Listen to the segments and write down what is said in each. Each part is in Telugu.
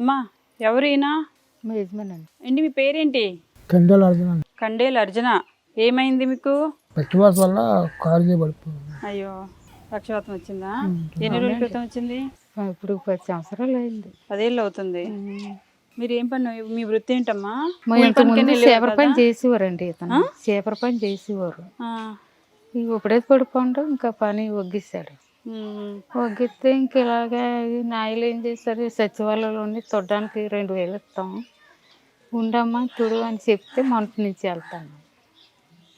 అమ్మా ఎవరు ఈయన? మా యజమాని అండి. ఏంటి మీ పేరేంటి? కండేలు అర్జున. కండేలు అర్జున. ఏమైంది మీకు? పచ్చివాస వల్ల కారు పడిపోయింది. అయ్యో పక్షవాతం వచ్చిందా? ఎన్ని రోజుల క్రితం వచ్చింది? ఇప్పుడు 10 సంవత్సరాలు అయింది. 10 ఏళ్ళు అవుతుంది. మీరు ఏం పని, మీ వృత్తి ఏంటమ్మా? చేపర పని చేసేవారండి. ఇతను చేపర పని చేసేవారు. ఇప్పుడైతే పడిపోవడం ఇంకా పని ఒగ్గిస్తాడు. ఒగ్గిస్తే ఇంక ఇలాగా నాయలు ఏం చేస్తారు, సచివాలయంలోని చూడడానికి 2000 ఇస్తాం, ఉండమ్మా తుడు అని చెప్తే మొంట నుంచి వెళ్తాను.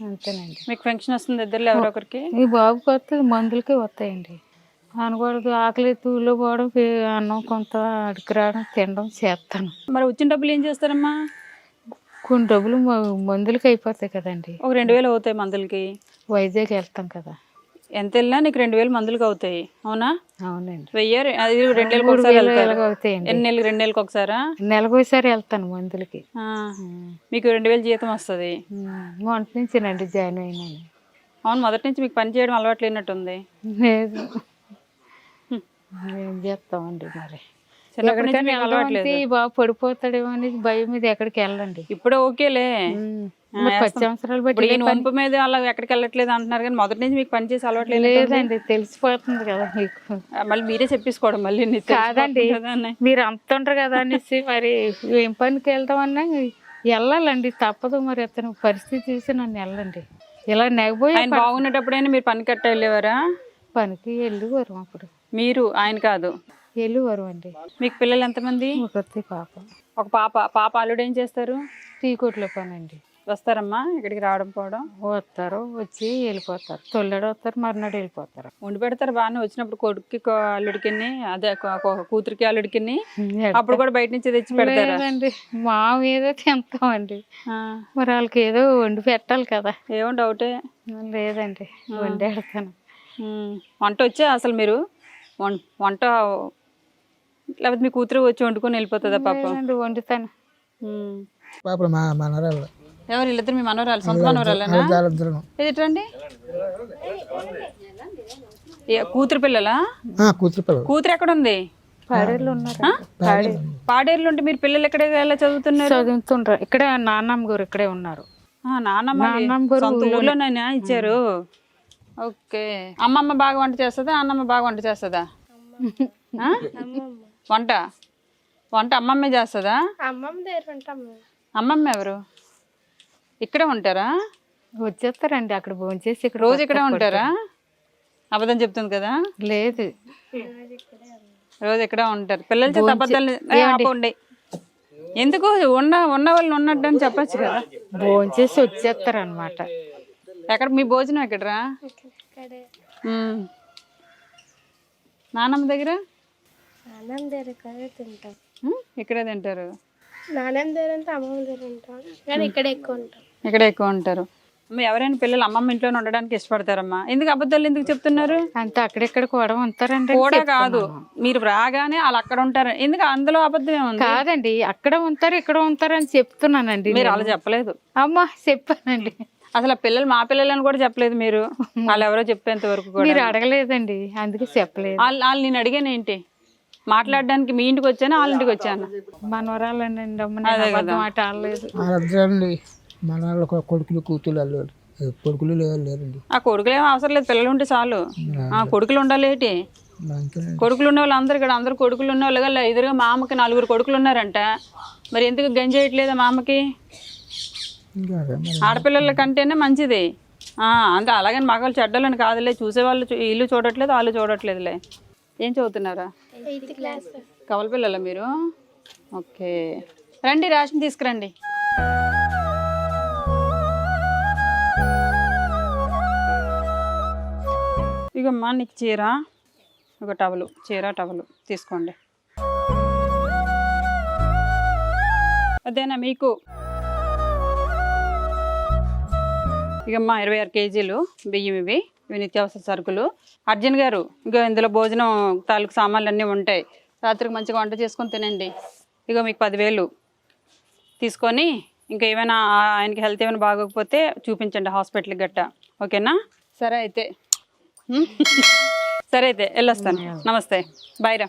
అంతేనండి. మీకు పెన్షన్ వస్తుంది ఇద్దరు ఎవరొకరికి? ఈ బాబుకి వస్తుంది, మందులకి వస్తాయండి. అనకూడదు, ఆకలి తూలో పోవడం, అన్నం కొంత అడిగి రావడం, తినడం చేస్తాను. మరి వచ్చిన డబ్బులు ఏం చేస్తారమ్మా? కొన్ని డబ్బులు మందులకి అయిపోతాయి కదండి. ఒక 2000 అవుతాయి మందులకి. వైజాగ్ వెళ్తాం కదా. ఎంత వెళ్ళినా నీకు 2000 మందులకి అవుతాయి, అవునా? అవునండి. 1000 అది 2 నెలలకు ఒకసారి వెళ్తారు. అవుతాయండి. ఎన్ని నెలలు? 2 నెలలకు ఒకసారా? నెలకు ఒకసారి వెళ్తాను మందులకి. మీకు 2000 జీతం వస్తుంది. మొంట నుంచినండి జాయిన్ అయినాను. అవును, మొదటి నుంచి మీకు పని చేయడం అలవాటు లేనట్టుంది. లేదు, ఏం చేస్తామండి మరి. బాబు పడిపోతాడేమో అని భయం మీద ఎక్కడికి వెళ్ళండి. ఇప్పుడు ఓకేలే, 10 సంవత్సరాలు బట్టి వంపు మీద అలా ఎక్కడికి వెళ్ళట్లేదు అంటున్నారు, కానీ మొదటి నుంచి మీకు పని చేసి అలవాటు లేదండి. తెలిసిపోతుంది కదా మీకు. మళ్ళీ మీరే చెప్పేసుకోవడం మళ్ళీ. కాదండి, మీరు అంత ఉంటారు కదా అనేసి మరి ఏం పనికి వెళ్తామన్నా వెళ్ళాలండి, తప్పదు. మరి అతను పరిస్థితి చూసి నన్ను వెళ్ళండి. ఇలా నెగబోయి ఆయన బాగున్నప్పుడైనా మీరు పని కట్ట వెళ్ళేవారా? పనికి వెళ్ళేవారు అప్పుడు. మీరు, ఆయన కాదు, వెళ్ళేవారు అండి. మీకు పిల్లలు ఎంతమంది? ఒకటి పాప. ఒక పాప. పాప అల్లుడు ఏం చేస్తారు? టీ కొట్లో పని అండి. వస్తారమ్మా ఇక్కడికి రావడం పోవడం? వస్తారు, వచ్చి వెళ్ళిపోతారు. తొల్లడు వస్తారు, మర్నాడు వెళ్ళిపోతారు. వండి పెడతారు బాగానే. వచ్చినప్పుడు కొడుక్కి అల్లుడికి, అదే కూతురికి అల్లుడికి అప్పుడు కూడా బయట నుంచి తెచ్చి పెడతారండి. మా మీద తింటామండి, మరి వాళ్ళకి ఏదో వండి పెట్టాలి కదా. ఏమో డౌటే. లేదండి, వండి పెడతాను. వంట వచ్చా అసలు మీరు? వంట లేకపోతే మీ కూతురు వచ్చి వండుకొని వెళ్ళిపోతుందా? పాప వండుతాను. పాప మా మనరాలు. ఎవరు వీళ్ళిద్దరు? మీ మనవరాలు, సొంత మనవరాలేనా? ఎదుటండి, కూతురు పిల్లలా? కూతురు పిల్లలు. కూతురు ఎక్కడ ఉంది? పాడేరులో ఉన్నారు. పాడేరులో ఉంటే మీరు పిల్లలు ఎక్కడ ఎలా చదువుతున్నారు? చదువుతుంటారు. ఇక్కడ నాన్నమ్మ గారు ఇక్కడే ఉన్నారు. నాన్నమ్మ ఊర్లోనైనా ఇచ్చారు. ఓకే. అమ్మమ్మ బాగా వంట చేస్తుందా, అన్నమ్మ బాగా వంట చేస్తుందా? వంట వంట అమ్మమ్మే చేస్తుందా? అమ్మమ్మ ఎవరు? ఇక్కడే ఉంటారా? వచ్చేస్తారండి అక్కడ భోంచేసి. రోజు ఇక్కడే ఉంటారా? అబద్ధం చెప్తుంది కదా. లేదు, రోజు ఇక్కడే ఉంటారు. పిల్లలు చేత అబద్ధాలు ఆపండి. ఎందుకు? ఉన్న వాళ్ళని ఉన్నట్టు అని చెప్పచ్చు కదా. భోంచేసి వచ్చేస్తారు అనమాట. ఎక్కడ మీ భోజనం? ఎక్కడరా? నాన్నమ్మ దగ్గర ఇక్కడే తింటారు. ఇక్కడ ఎక్కువ ఉంటారు. ఎవరైనా పిల్లలు అమ్మమ్మ ఇంట్లోనే ఉండడానికి ఇష్టపడతారమ్మా. ఎందుకు అబద్ధాలు ఎందుకు చెప్తున్నారు? అంతే, అక్కడెక్కడ కూడా ఉంటారండి. కూడా కాదు, మీరు రాగానే వాళ్ళు అక్కడ ఉంటారు. ఎందుకు? అందులో అబద్ధం ఏముంది? కాదండి, అక్కడ ఉంటారు ఇక్కడ ఉంటారు అని చెప్తున్నానండి. మీరు అలా చెప్పలేదు. అమ్మా చెప్పానండి. అసలు పిల్లలు మా పిల్లలని కూడా చెప్పలేదు మీరు. వాళ్ళు ఎవరో చెప్పేంత వరకు కూడా మీరు అడగలేదండి, అందుకే చెప్పలేదు. వాళ్ళు నేను అడిగాను ఏంటి మాట్లాడడానికి? మీ ఇంటికి వచ్చాను, వాళ్ళ ఇంటికి వచ్చాను. మనవరాలండి, మాట ఆడలేదు. మన కొడుకులు కూతురు అల్లుడు, కొడుకులు లేరండి. ఆ కొడుకులు ఏమో అవసరం లేదు, పిల్లలు ఉంటే చాలు. కొడుకులు ఉండాలి ఏంటి? కొడుకులు ఉన్న వాళ్ళు అందరు ఇక్కడ, అందరు కొడుకులు ఉన్న వాళ్ళు కదా. ఎదురుగా మా అమ్మకి 4 కొడుకులు ఉన్నారంట. మరి ఎందుకు గంజేయట్లేదా మా అమ్మకి? ఆడపిల్లల కంటేనే మంచిది. అంతే, అలాగని మగవాళ్ళు చెడ్డలని కాదులే. చూసేవాళ్ళు ఇల్లు చూడట్లేదు, వాళ్ళు చూడట్లేదులే. ఏం చదువుతున్నారా? కవల పిల్లలా మీరు? ఓకే, రండి రేషన్ తీసుకురండి. ఇగమ్మా నీకు చీర, ఒక టవలు, చీర టవలు తీసుకోండి. అదేనా మీకు? ఇకమ్మా 26 కేజీలు బియ్యం, ఇవి నిత్యావసర సరుకులు. అర్జున్ గారు, ఇగో ఇందులో భోజనం తాలూకు సామాన్లు అన్నీ ఉంటాయి. రాత్రికి మంచిగా వంట చేసుకొని తినండి. ఇగో మీకు 10,000 తీసుకొని, ఇంకా ఏమైనా ఆయనకి హెల్త్ ఏమైనా బాగోకపోతే చూపించండి హాస్పిటల్కి గట్ట. ఓకేనా? సరే అయితే వెళ్ళొస్తాను. నమస్తే, బాయ్ రా.